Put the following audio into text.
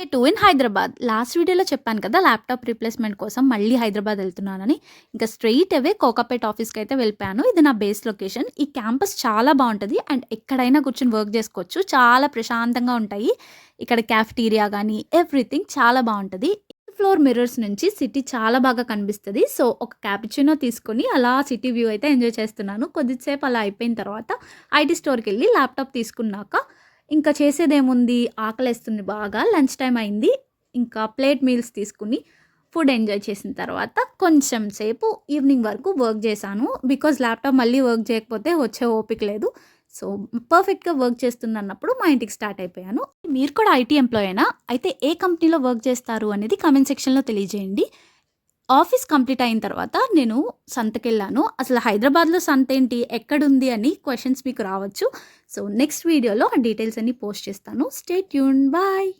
Two in Hyderabad. Last వీడియోలో చెప్పాను కదా! ల్యాప్‌టాప్ రీప్లేస్‌మెంట్ కోసం మళ్ళీ హైదరాబాద్ ఎళ్తున్నానని. ఇంకా స్ట్రెయిట్ అవే కోకాపేట్ ఆఫీస్‌కైతే వెళ్ళిపోయాను. ఇది నా బేస్ లొకేషన్. ఈ క్యాంపస్ చాలా బావుంటది. అండ్ ఎక్కడైనా కూర్చొని వర్క్ జేసుకోవచ్చు. చాలా ప్రశాంతంగా ఉంటాయి. ఇక్కడ క్యాఫెటీరియా గానీ, ఎవ్రీథింగ్ చాలా బావుంటది. ఫ్లోర్ మిర్రర్స్ నుంచి సిటీ చాలా బాగా కనిపిస్తది. సో, ఒక క్యాపుచినో తీసుకొని అలా సిటీ వ్యూ అయితే ఎంజాయ్ చేస్తున్నాను. కొద్దిసేపు అలా అయిపోయిన తర్వాత ఐటీ స్టోర్‌కెళ్ళి ల్యాప్‌టాప్ తీసుకున్నాక ఇంకా చేసేదేముంది, ఆకలేస్తుంది బాగా. లంచ్ టైమ్ అయింది. ఇంకా ప్లేట్ మీల్స్ తీసుకొని ఫుడ్ ఎంజాయ్ చేసిన తర్వాత కొంచెం సేపు ఈవినింగ్ వరకు వర్క్ చేశాను. బికాజ్ ల్యాప్‌టాప్ మళ్ళీ వర్క్ చేయకపోతే వచ్చే ఓపిక లేదు. సో, పర్ఫెక్ట్‌గా వర్క్ చేస్తున్నప్పుడు మా ఇంటికి స్టార్ట్ అయిపోయాను. మీరు కూడా ఐటీ ఎంప్లాయేనా? అయితే ఏ కంపెనీలో వర్క్ చేస్తారు అనేది కామెంట్ సెక్షన్‌లో తెలియజేయండి. ఆఫీస్ కంప్లీట్ అయిన తర్వాత నేను సంతకెళ్ళాను. అసలు హైదరాబాద్‌లో సంతేంటి? ఎక్కడుంది? అని క్వెషన్స్ మీకు రావచ్చు. సో, నెక్స్ట్ వీడియోలో ఆ డీటెయిల్స్ అన్నీ పోస్ట్ చేస్తాను. Stay tuned. బాయ్.